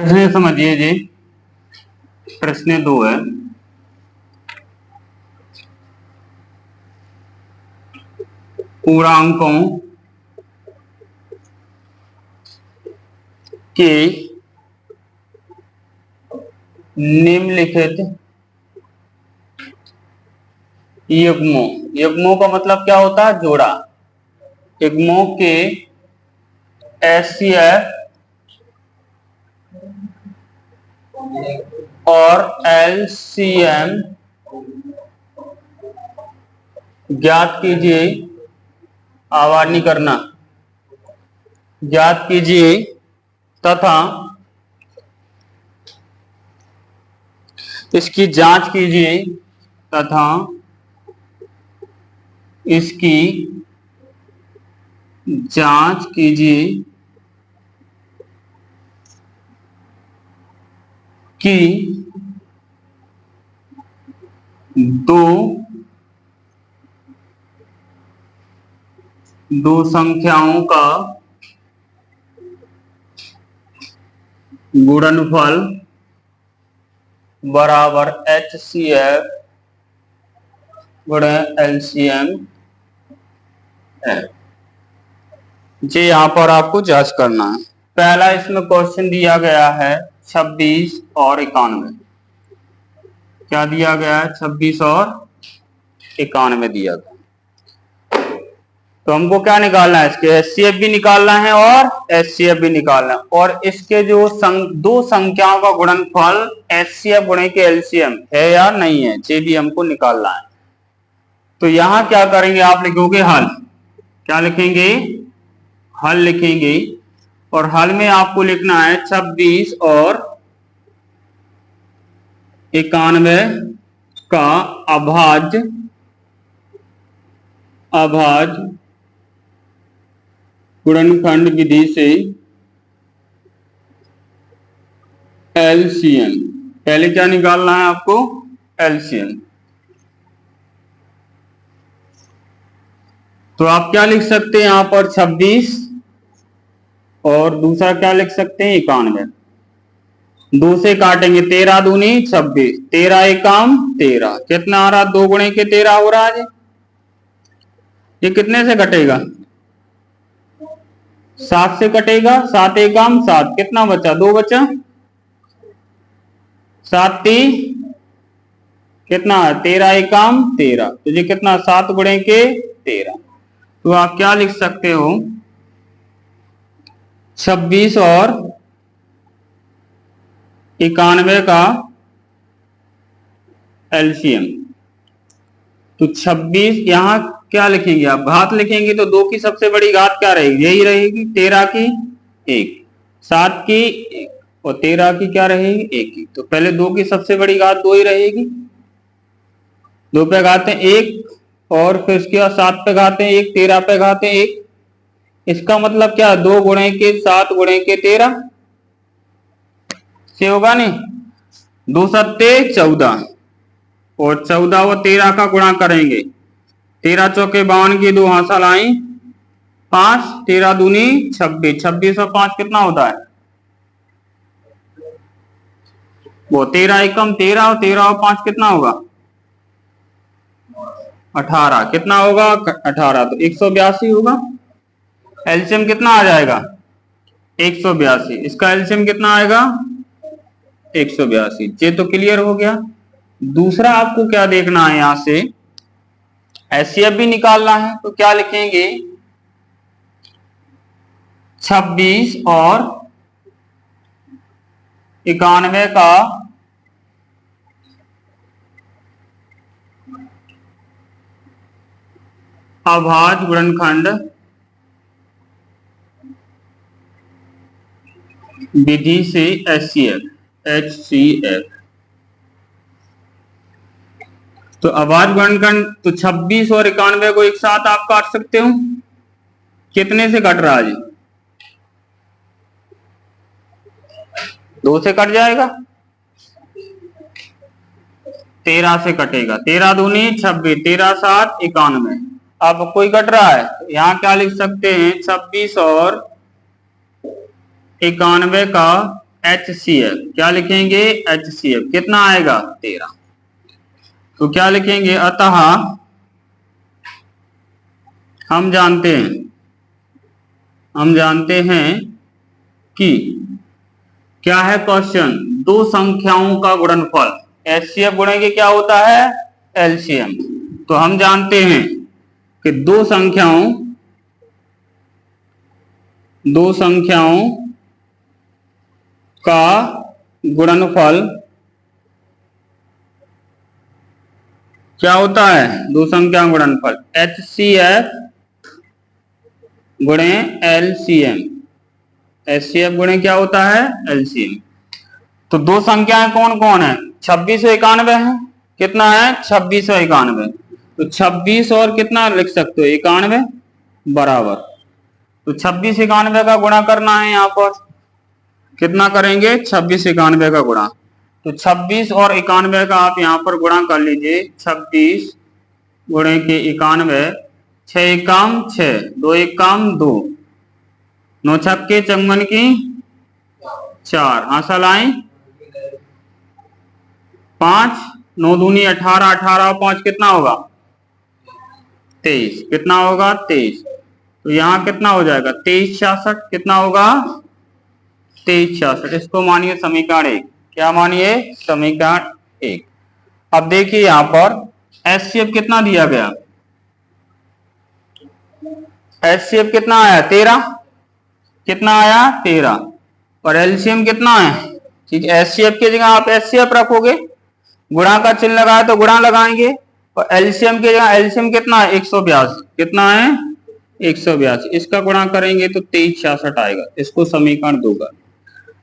प्रश्न समझिए जी। प्रश्न 2 है। पूर्णांकों के निम्नलिखित युग्मों का मतलब क्या होता है? जोड़ा। युग्मों के HCF और LCM ज्ञात कीजिए। आवाज नहीं करना। ज्ञात कीजिए तथा इसकी जांच कीजिए तथा इसकी जांच कीजिए कि दो संख्याओं का गुणनफल बराबर HCF गुणे LCM है। जी यहाँ पर आपको जांच करना है। पहला इसमें क्वेश्चन दिया गया है 26 और 91। क्या दिया गया है? 26 और 91 दिया गया। तो हमको क्या निकालना है? इसके HCF भी निकालना है और HCF भी निकालना है। और इसके जो दो संख्याओं का गुणनफल HCF गुणे के LCM है या नहीं है, ये भी हमको निकालना है। तो यहां क्या करेंगे? आप लिखोगे हल। क्या लिखेंगे? हल लिखेंगे। और हल में आपको लिखना है 26 और 91 का अभाज्य गुणनखंड विधि से LCM। पहले क्या निकालना है आपको? LCM। तो आप क्या लिख सकते हैं यहां पर? 26 और दूसरा क्या लिख सकते हैं? 91। दो से काटेंगे, 13 दूनी 26, 13 एकम 13। कितना आ रहा? 2 गुणे के 13 हो रहा है। ये कितने से कटेगा? 7 से कटेगा। 7 एकम 7, कितना बचा? 2 बचा। 7 कितना है? 13 एकम 13। तो ये कितना? 7 गुणे के 13। तो आप क्या लिख सकते हो? 26 और 91 का LCM। तो 26 यहां क्या लिखेंगे आप? घात लिखेंगे तो 2 की सबसे बड़ी घात क्या रहेगी? यही रहेगी। 13 की 1, 7 की 1 और 13 की क्या रहेगी? 1 की। तो पहले 2 की सबसे बड़ी घात 2 ही रहेगी। 2 पे घाते 1 और फिर उसके बाद 7 पे घाते 1, 13 पे घाते 1। इसका मतलब क्या? 2 गुणे के 7 गुणे के 13 से होगा नहीं। 2 सत्ते 14 और 14 व 13 का गुणा करेंगे। 13 चौके 52 की 2 हासिल आई 5, 13 दूनी 26, 26 और 5 कितना होता है? वो 13 एकम 13 और 13 और 5 कितना होगा? 18। कितना होगा? 18। तो 182 होगा। एलसीएम कितना आ जाएगा? 182। इसका एलसीएम कितना आएगा? 182। ये तो क्लियर हो गया। दूसरा आपको क्या देखना है? यहां से एचसीएफ भी निकालना है। तो क्या लिखेंगे? 26 और 91 का अभाज्य गुणनखंड विधि से HCF। तो अभाज्य गुणनखंड, तो 26 और 91 को एक साथ आप काट सकते हो। कितने से कट रहा है? 2 से कट जाएगा। 13 से कटेगा। 13 दूनी 26, 13 7 91। अब कोई कट रहा है। यहां क्या लिख सकते हैं? 26 और 91 का HCF, क्या लिखेंगे HCF, कितना आएगा 13। तो क्या लिखेंगे, अतः हम जानते हैं कि क्या है क्वेश्चन, दो संख्याओं का गुणनफल। HCF गुणेंगे क्या होता है LCM। तो हम जानते हैं कि दो संख्याओं का गुणनफल क्या होता है, दो संख्याओं का गुणनफल HCF गुणे LCM। HCF गुणे क्या होता है LCM। तो दो संख्याएं कौन कौन है, 26 और 91 है। कितना है 26 और 91। तो 26 और कितना लिख सकते हो 91 बराबर, तो 26 91 का गुणा करना है। यहाँ पर कितना करेंगे 26 91 का गुणा। तो 26 और 91 का आप यहाँ पर गुणा कर लीजिए। 26 गुणे के 91, 6 एकम 6, 2 एकम 2, 9 छक्के 54 की 4, हासिल आई 5, 9 दूनी 18, 18 और 5 कितना होगा 23, कितना होगा 23। तो यहाँ कितना हो जाएगा 23 66, कितना होगा 23 66। इसको मानिए समीकरण 1। क्या मानिए समीकरण 1। अब देखिए यहाँ पर HCF कितना दिया गया, HCF कितना आया 13, कितना आया 13, और LCM कितना है, ठीक है। HCF की जगह आप HCF रखोगे, गुणा का चिन्ह लगाया तो गुणा लगाएंगे, और LCM की जगह LCM कितना है 182, कितना है 182। इसका गुणा करेंगे तो 23 66 आएगा। इसको समीकरण 2 का।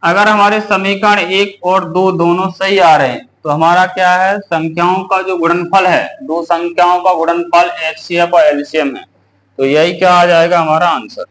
अगर हमारे समीकरण 1 और 2 दोनों सही आ रहे हैं तो हमारा क्या है, संख्याओं का जो गुणनफल है, दो संख्याओं का गुणनफल HCF और LCM है। तो यही क्या आ जाएगा हमारा आंसर।